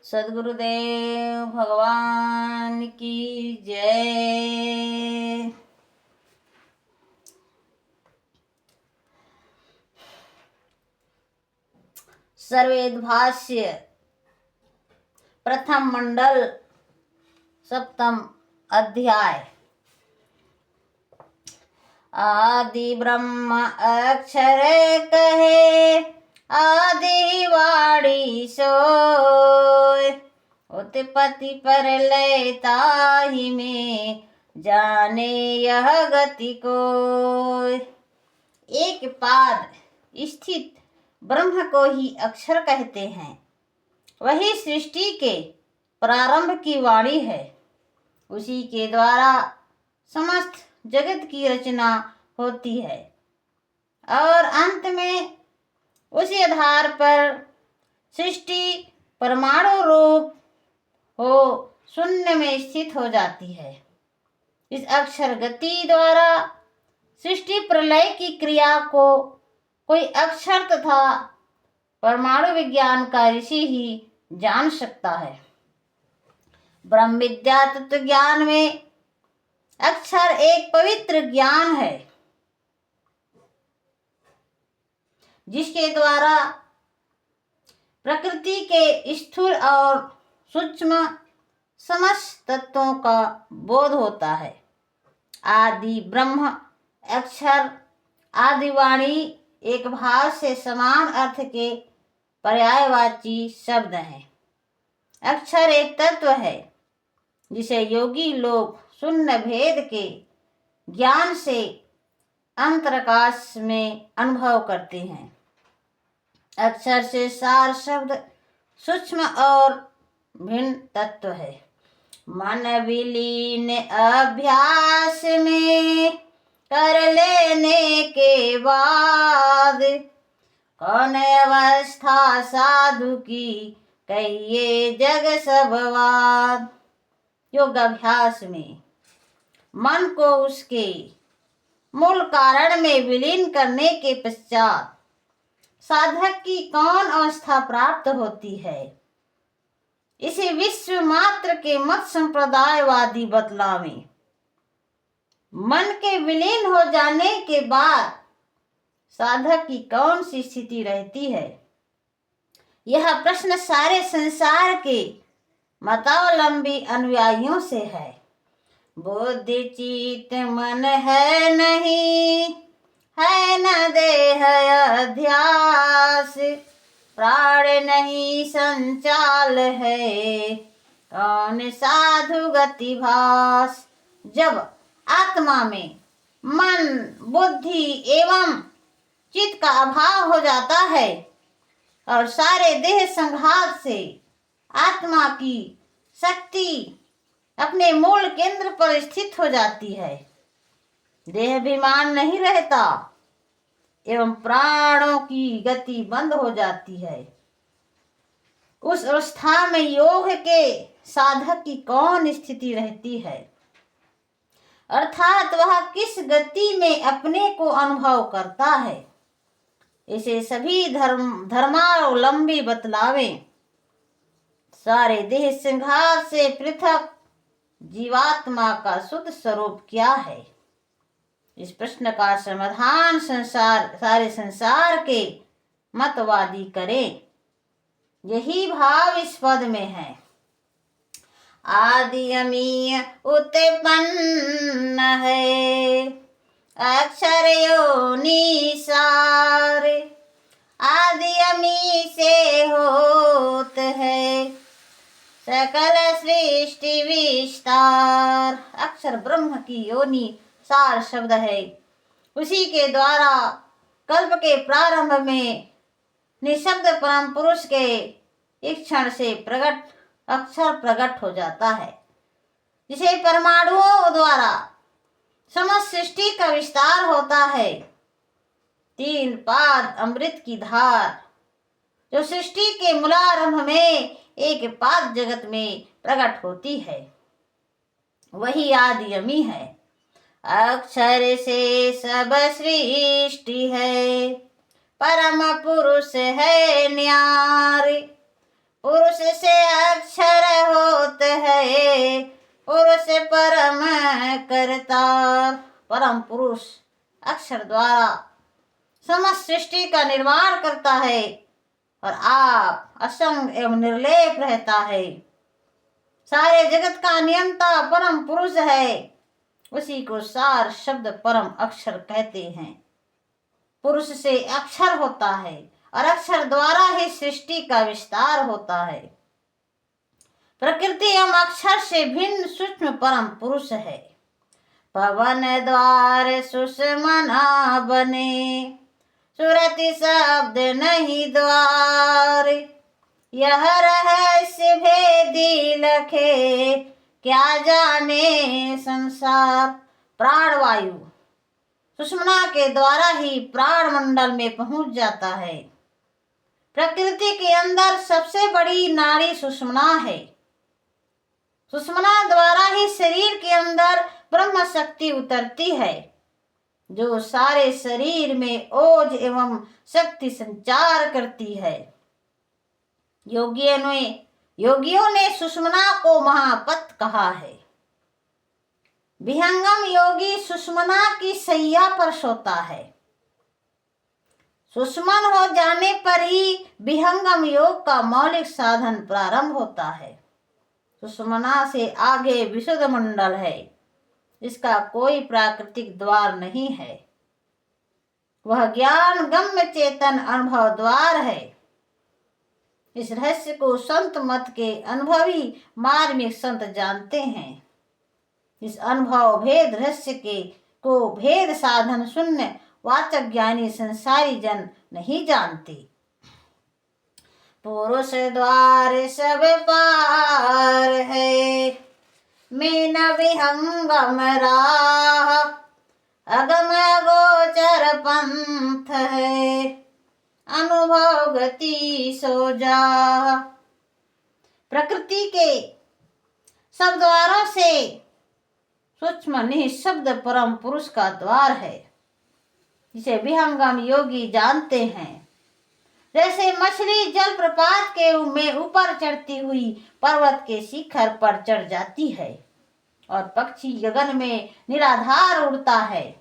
सद्गुरुदेव भगवान की जय। सर्वेद भाष्य प्रथम मंडल सप्तम अध्याय। आदि ब्रह्म अक्षर कहे आदि वाणी सोय, उत्पत्ति प्रलय ताहि में जाने यह गति कोय। एक पाद स्थित ब्रह्म को ही अक्षर कहते हैं। वही सृष्टि के प्रारंभ की वाणी है। उसी के द्वारा समस्त जगत की रचना होती है और अंत में उसी आधार पर सृष्टि परमाणु रूप हो शून्य में स्थित हो जाती है। इस अक्षर गति द्वारा सृष्टि प्रलय की क्रिया को कोई अक्षर तथा परमाणु विज्ञान का ऋषि ही जान सकता है। ब्रह्म विद्या तत्व ज्ञान में अक्षर एक पवित्र ज्ञान है, जिसके द्वारा प्रकृति के स्थूल और सूक्ष्म समस्त तत्वों का बोध होता है। आदि ब्रह्म अक्षर आदि वाणी एक भाव से समान अर्थ के पर्यायवाची शब्द हैं। अक्षर एक तत्व है जिसे योगी लोग शून्य भेद के ज्ञान से अंतराकाश में अनुभव करते हैं। अक्षर से सार शब्द सूक्ष्म और भिन्न तत्व है। मन विलीन अभ्यास में कर लेने के बाद कौन अवस्था साधु की कहिए जग सब वाद। योगाभ्यास में मन को उसके मूल कारण में विलीन करने के पश्चात साधक की कौन अवस्था प्राप्त होती है, इसे विश्व मात्र के मत संप्रदायवादी बतलावे। मन के विलीन हो जाने के बाद साधक की कौन सी स्थिति रहती है, यह प्रश्न सारे संसार के मतावलंबी अनुयायियों से है। बुद्धि चित्त मन है नहीं, है न देह अध्यास, प्राण नहीं संचाल है, कौन साधु गति भास। जब आत्मा में मन बुद्धि एवं चित्त का अभाव हो जाता है और सारे देह संघात से आत्मा की शक्ति अपने मूल केंद्र पर स्थित हो जाती है, देह अभिमान नहीं रहता एवं प्राणों की गति बंद हो जाती है, उस अवस्था में योग के साधक की कौन स्थिति रहती है, अर्थात वह किस गति में अपने को अनुभव करता है, इसे सभी धर्मावलंबी बतलावे। सारे देह संघात से पृथक जीवात्मा का शुद्ध स्वरूप क्या है, इस प्रश्न का समाधान सारे संसार के मतवादी करें। यही भाव इस पद में है। आदि अमीय उत्पन्न है अक्षर योनि सार, आदि अमी से होत है सकल सृष्टि विस्तार। अक्षर ब्रह्म की योनि सार शब्द है। उसी के द्वारा कल्प के प्रारंभ में निशब्द परम पुरुष के एक क्षण से प्रकट अक्षर प्रकट हो जाता है, जिसे परमाणुओं द्वारा समस्त सृष्टि का विस्तार होता है। तीन पाद अमृत की धार जो सृष्टि के मूलारंभ में एक पाद जगत में प्रकट होती है, वही आदि अमी है। अक्षर से सब सृष्टि है, परम पुरुष है न्यारी, पुरुष से अक्षर होत है, पुरुष परम करता। परम पुरुष अक्षर द्वारा समस्त सृष्टि का निर्माण करता है और आप असंग एवं निर्लेप रहता है। सारे जगत का नियंता परम पुरुष है, उसी को सार शब्द परम अक्षर कहते हैं। पुरुष से अक्षर होता है और अक्षर द्वारा ही सृष्टि का विस्तार होता है। प्रकृति एवं अक्षर से भिन्न सूक्ष्म परम पुरुष है। पवन द्वार सुषमना बने, सुरति शब्द नहीं द्वार। यह रहस्य भेदी लखे, क्या जाने संसार। प्राणवायु सुषमना के द्वारा ही प्राण मंडल में पहुंच जाता है। प्रकृति के अंदर सबसे बड़ी नाड़ी सुषमना है। सुषमना द्वारा ही शरीर के अंदर ब्रह्म शक्ति उतरती है, जो सारे शरीर में ओज एवं शक्ति संचार करती है। योगियों ने सुषमना को महापत कहा है। विहंगम योगी सुषमना की सैया पर सोता है। सुषमन हो जाने पर ही विहंगम योग का मौलिक साधन प्रारंभ होता है। सुषमना से आगे विशुद्ध मंडल है, इसका कोई प्राकृतिक द्वार नहीं है। वह ज्ञान गम्य चेतन अनुभव द्वार है। इस रहस्य को संत मत के अनुभवी मार्मिक संत जानते हैं। इस अनुभव भेद रहस्य को भेद साधन शून्य वाचक ज्ञानी संसारी जन नहीं जानते। पुरुष द्वार सब पार है, मीन विहंगम राह। अगम गोचर पंथ है, अनुभव गति सो जा। प्रकृति के सब द्वारों से सूक्ष्म निःशब्द परम पुरुष का द्वार है, जिसे विहंगम योगी जानते हैं। जैसे मछली जल प्रपात के में ऊपर चढ़ती हुई पर्वत के शिखर पर चढ़ जाती है और पक्षी गगन में निराधार उड़ता है,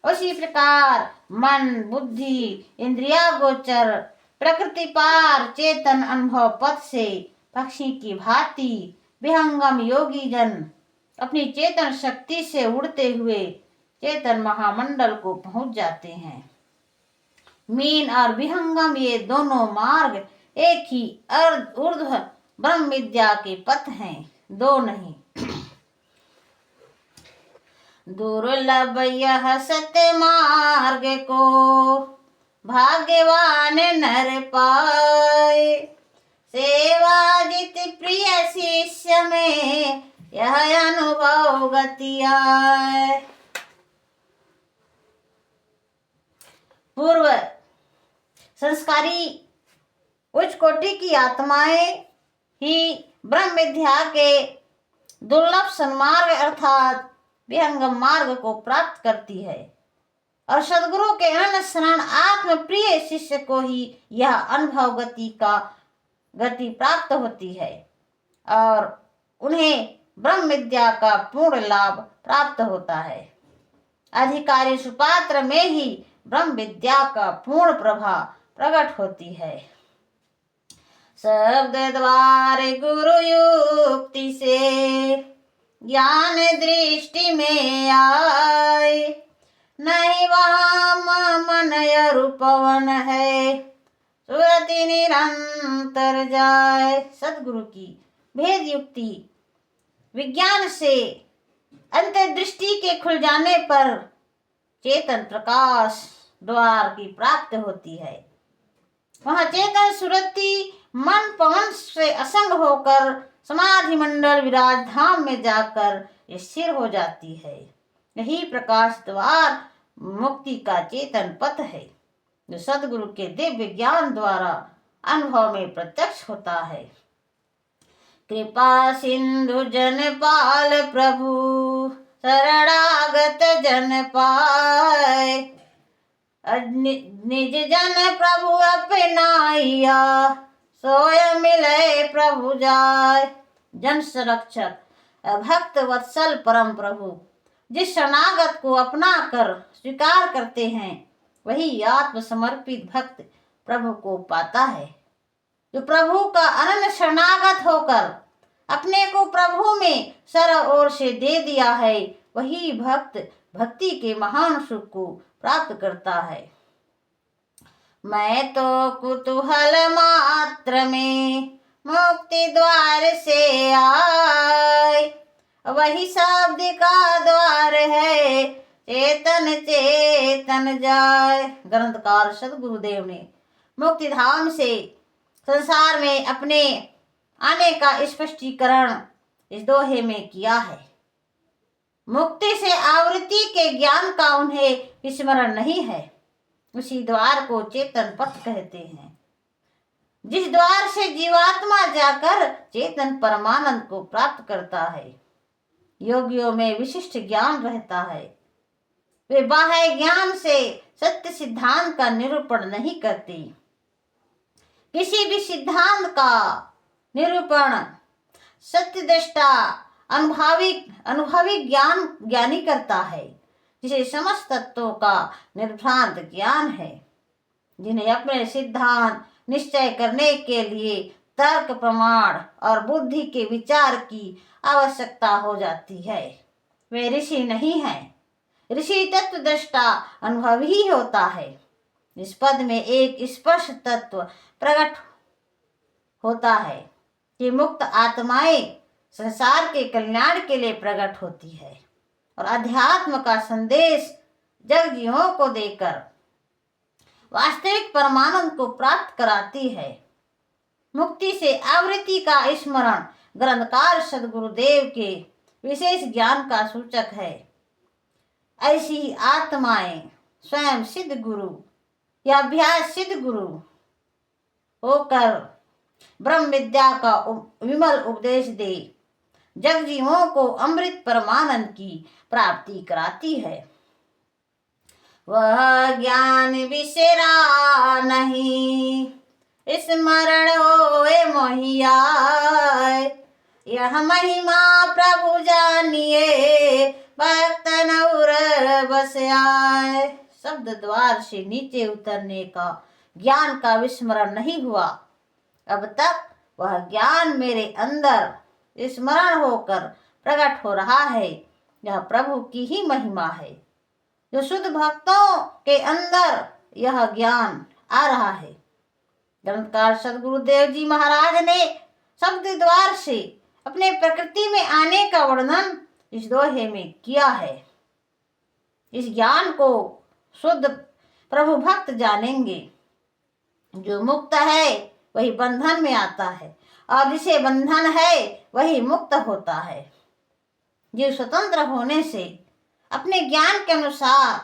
उसी प्रकार मन बुद्धि इंद्रिया गोचर प्रकृति पार चेतन अनुभव पथ से पक्षी की भांति विहंगम योगी जन अपनी चेतन शक्ति से उड़ते हुए चेतन महामंडल को पहुंच जाते हैं। मीन और विहंगम ये दोनों मार्ग एक ही ऊर्ध्व ब्रह्म विद्या के पथ हैं, दो नहीं। दुर्लभ यह सत्य मार्ग को भाग्यवान नर पाए। सेवा जित प्रिय शिष्य में यह अनुभव गति आए। पूर्व संस्कारी उच्च कोटि की आत्माएं ही ब्रह्म विद्या के दुर्लभ सन्मार्ग अर्थात विहंगम मार्ग को प्राप्त करती है और सद्गुरु के अनन्य शरण आत्म प्रिय शिष्य को ही यह अनुभव गति प्राप्त होती है और उन्हें ब्रह्म विद्या का पूर्ण लाभ प्राप्त होता है। अधिकारी सुपात्र में ही ब्रह्म विद्या का पूर्ण प्रभा प्रकट होती है। शब्द द्वार गुरु युक्ति से ज्ञान दृष्टि में आए। नहीं वाम मन रूपवन है, सुरति निरंतर जाए। सदगुरु की भेद युक्ति विज्ञान से अंतर्दृष्टि के खुल जाने पर चेतन प्रकाश द्वार की प्राप्ति होती है। वहाँ चेतन सुरति मन पवन से असंग होकर समाधि मंडल विराज धाम में जाकर स्थिर हो जाती है। यही प्रकाश द्वार मुक्ति का चेतन पथ है, जो सदगुरु के दिव्य ज्ञान द्वारा अनुभव में प्रत्यक्ष होता है। कृपा सिंधु जन पाल प्रभु, शरणागत जन पाए। निज जन प्रभु अपनाइया, सोय मिले प्रभु जाय। जन संरक्षक भक्त वत्सल परम प्रभु, जिस शरणागत को अपना कर स्वीकार करते हैं वही आत्मसमर्पित भक्त प्रभु को पाता है। जो प्रभु का अनन्य शरणागत होकर अपने को प्रभु में सर ओर से दे दिया है वही भक्त भक्ति के महान सुख को प्राप्त करता है। मैं तो कुतूहल मात्र में मुक्ति द्वार से आए, वही शब्द का द्वार है चेतन चेतन जाए। ग्रंथकार सदगुरुदेव ने मुक्ति धाम से संसार में अपने आने का स्पष्टीकरण इस दोहे में किया है। मुक्ति से आवृत्ति के ज्ञान का उन्हें स्मरण नहीं है, उसी द्वार को चेतन पथ कहते हैं, जिस द्वार से जीवात्मा जाकर चेतन परमानंद को प्राप्त करता है। योगियों में विशिष्ट ज्ञान रहता है, वे बाह्य ज्ञान से सत्य सिद्धांत का निरूपण नहीं करते। किसी भी सिद्धांत का निरूपण सत्य दृष्टा अनुभवी ज्ञानी करता है, जिसे समस्त तत्वों का निर्भ्रांत ज्ञान है, जिन्हें अपने सिद्धांत निश्चय करने के लिए तर्क प्रमाण और बुद्धि के विचार की आवश्यकता हो जाती है। वे ऋषि नहीं हैं। ऋषि तत्व दृष्टा अनुभव ही होता है। इस पद में एक स्पर्श तत्व प्रकट होता है कि मुक्त आत्माएं संसार के कल्याण के लिए प्रकट होती है और अध्यात्म का संदेश जगजीवों को देकर वास्तविक परमानंद को प्राप्त कराती है। मुक्ति से आवृत्ति का स्मरण ग्रंथकार सदगुरुदेव के विशेष ज्ञान का सूचक है। ऐसी आत्माएं स्वयं सिद्ध गुरु या अभ्यास सिद्ध गुरु होकर ब्रह्म विद्या का विमल उपदेश दे जगजीवों को अमृत परमानंद की प्राप्ति कराती है। वह ज्ञान बिसरा नहीं, स्मरण होए मोहियाय। यह महिमा प्रभु जानिए, भक्त नौर बस आए। शब्द द्वार से नीचे उतरने का ज्ञान का विस्मरण नहीं हुआ। अब तक वह ज्ञान मेरे अंदर स्मरण होकर प्रकट हो रहा है। यह प्रभु की ही महिमा है। जो शुद्ध भक्तों के अंदर यह ज्ञान आ रहा है। ग्रंथकार सदगुरुदेव जी महाराज ने शब्द द्वार से अपने प्रकृति में आने का वर्णन इस दोहे में किया है। इस ज्ञान को शुद्ध प्रभु भक्त जानेंगे। जो मुक्त है वही बंधन में आता है और जिसे बंधन है वही मुक्त होता है। जो स्वतंत्र होने से अपने ज्ञान के अनुसार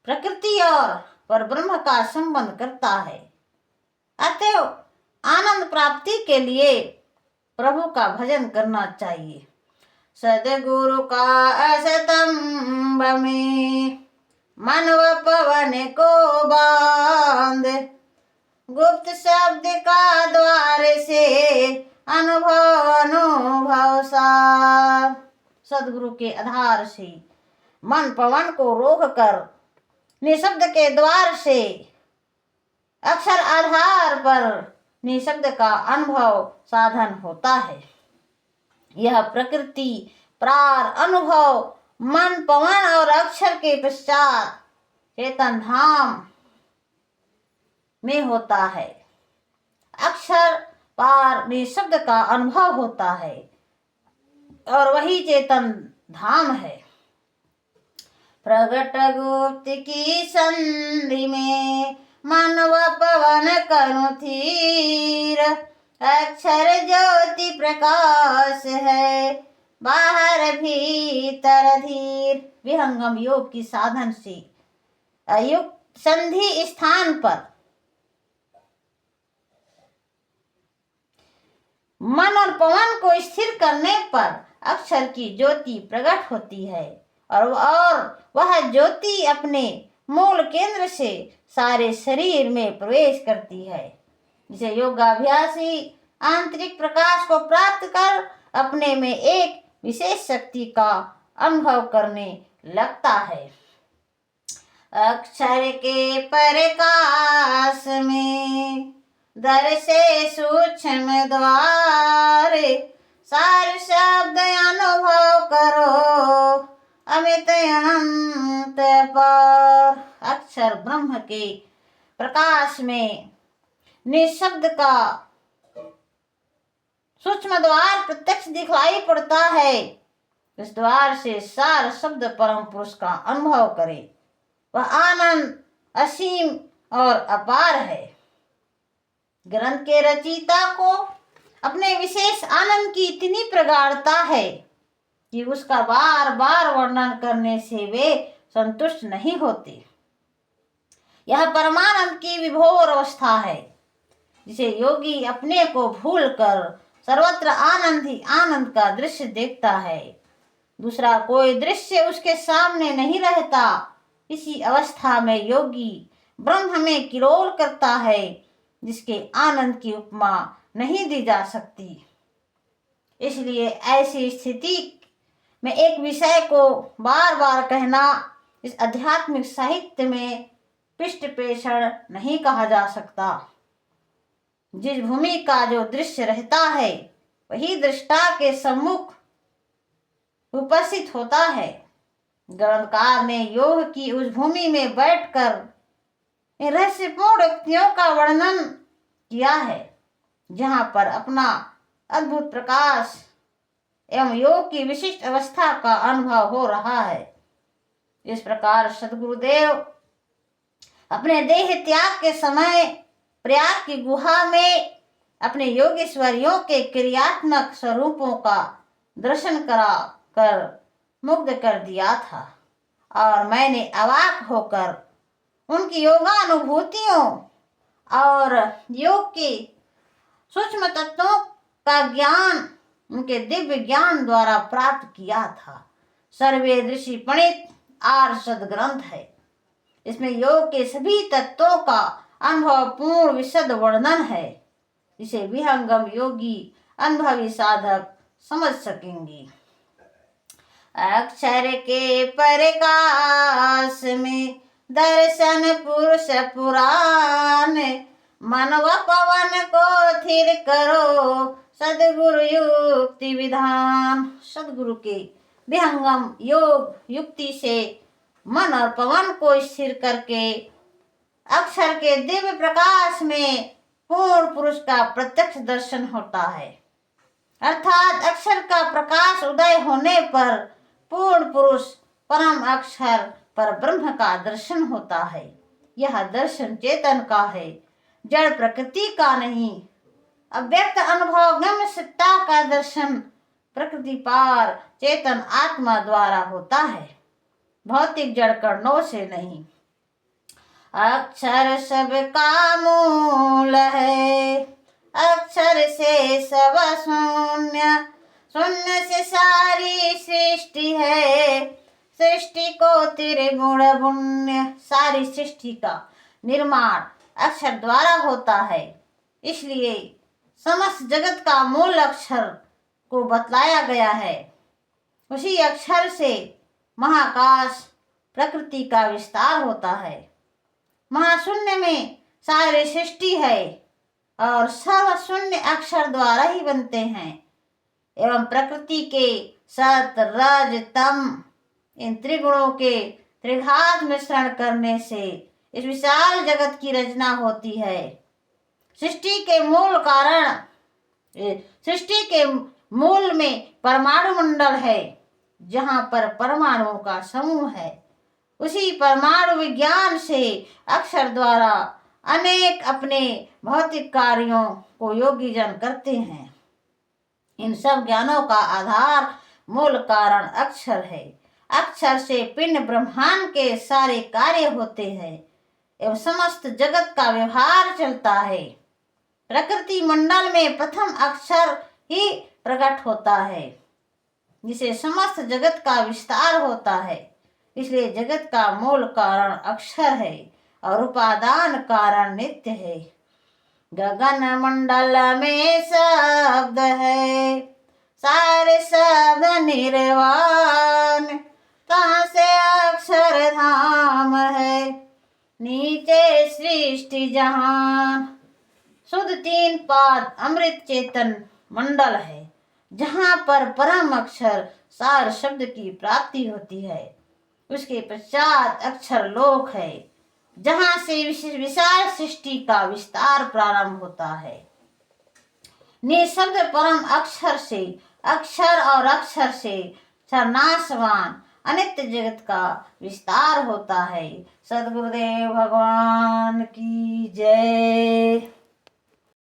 प्रकृति और परब्रह्म का संबंध करता है। अतएव आनंद प्राप्ति के लिए प्रभु का भजन करना चाहिए। सदगुरु का असतंब में मन व पवन को बांध, गुप्त शब्द का द्वार से अनुभव सार। सदगुरु के आधार से मन पवन को रोक कर निशब्द के द्वार से अक्षर आधार पर निशब्द का अनुभव साधन होता है। यह प्रकृति प्रार अनुभव मन पवन और अक्षर के पश्चात चेतन धाम में होता है। अक्षर पार निशब्द का अनुभव होता है और वही चेतन धाम है। प्रगट गुप्त की संधि में मन व पवन करूं थीर, अक्षर ज्योति प्रकाश है बाहर भीतर धीर। विहंगम योग की साधन से युक्त संधि स्थान पर मन और पवन को स्थिर करने पर अक्षर की ज्योति प्रकट होती है और वह ज्योति अपने मूल केंद्र से सारे शरीर में प्रवेश करती है। जिसे योगाभ्यासी आंतरिक प्रकाश को प्राप्त कर अपने में एक विशेष शक्ति का अनुभव करने लगता है। अक्षर के प्रकाश में दर से सूक्ष्म द्वार, सार शब्द अनुभव करो अमित अनंत पर। अक्षर ब्रह्म के प्रकाश में निशब्द का सूक्ष्म द्वार प्रत्यक्ष दिखाई पड़ता है। इस द्वार से सार शब्द परम पुरुष का अनुभव करे। वह आनंद असीम और अपार है। ग्रंथ के रचयिता को अपने विशेष आनंद की इतनी प्रगाढ़ता है कि उसका बार बार वर्णन करने से वे संतुष्ट नहीं होते। यह परमानंद की विभोर अवस्था है, जिसे योगी अपने को भूलकर सर्वत्र आनंद ही आनंद का दृश्य देखता है। दूसरा कोई दृश्य उसके सामने नहीं रहता। इसी अवस्था में योगी ब्रह्म में किलोल करता है, जिसके आनंद की उपमा नहीं दी जा सकती। इसलिए ऐसी स्थिति में एक विषय को बार बार कहना इस आध्यात्मिक साहित्य में पृष्ठ पेषण नहीं कहा जा सकता। जिस भूमि का जो दृश्य रहता है वही दृष्टा के सम्मुख उपस्थित होता है। ग्रंथकार ने योग की उस भूमि में बैठकर इन रहस्यपूर्ण युक्तियों का वर्णन किया है, जहाँ पर अपना अद्भुत प्रकाश एवं योग की विशिष्ट अवस्था का अनुभव हो रहा है। इस प्रकार सद्गुरुदेव अपने देह त्याग के समय प्रयाग की गुहा में अपने योगेश्वरियों के क्रियात्मक स्वरूपों का दर्शन करा कर मुग्ध कर दिया था, और मैंने अवाक होकर उनकी योगानुभूतियों और योग के सूक्ष्म तत्वों का ज्ञान उनके दिव्य ज्ञान द्वारा प्राप्त किया था। सर्वे दृषि पणित आर्य सद्ग्रंथ है। इसमें योग के सभी तत्वों का अनुभवपूर्ण विशद वर्णन है, जिसे विहंगम योगी अनुभवी साधक समझ सकेंगे। अक्षर के प्रकाश में दर्शन पुरुष पुराण, मन व पवन को थिर करो सद्गुरु युक्ति विधान। सद्गुरु के विहंगम योग युक्ति से मन और पवन को स्थिर करके अक्षर के दिव्य प्रकाश में पूर्ण पुरुष का प्रत्यक्ष दर्शन होता है। अर्थात अक्षर का प्रकाश उदय होने पर पूर्ण पुरुष परम अक्षर पर ब्रह्म का दर्शन होता है। यह दर्शन चेतन का है, जड़ प्रकृति का नहीं। अव्यक्त अनुभव गम्य सत्ता का दर्शन प्रकृति पार चेतन आत्मा द्वारा होता है, भौतिक जड़ कणों से नहीं। अक्षर सबका मूल है, अक्षर से सब शून्य, शून्य से सारी सृष्टि है, सृष्टि को त्रिगुण पुण्य। सारी सृष्टि का निर्माण अक्षर द्वारा होता है, इसलिए समस्त जगत का मूल अक्षर को बतलाया गया है। उसी अक्षर से महाकाश प्रकृति का विस्तार होता है। महाशून्य में सारी सृष्टि है और सर्व शून्य अक्षर द्वारा ही बनते हैं। एवं प्रकृति के सत रज तम इन त्रिगुणों के त्रिघात मिश्रण करने से इस विशाल जगत की रचना होती है। सृष्टि के मूल में परमाणु मंडल है, जहाँ पर परमाणुओं का समूह है। उसी परमाणु विज्ञान से अक्षर द्वारा अनेक अपने भौतिक कार्यों को योगी जन करते हैं। इन सब ज्ञानों का आधार मूल कारण अक्षर है। अक्षर से पिंड ब्रह्मांड के सारे कार्य होते हैं एवं समस्त जगत का व्यवहार चलता है। प्रकृति मंडल में प्रथम अक्षर ही प्रकट होता है, जिसे समस्त जगत का विस्तार होता है। इसलिए जगत का मूल कारण अक्षर है और उपादान कारण नित्य है। गगन मंडल में शब्द है, सारे शब्द निर्वाण, कहाँ से अक्षर धाम है, नीचे सृष्टि जहान। शुद्ध तीन पाद अमृत चेतन मंडल है, जहाँ पर परम अक्षर सार शब्द की प्राप्ति होती है। उसके पश्चात अक्षर लोक है, जहाँ से विशाल सृष्टि का विस्तार प्रारंभ होता है। निशब्द परम अक्षर से अक्षर और अक्षर से नाशवान अनित्य जगत का विस्तार होता है। सद्गुरुदेव भगवान की जय।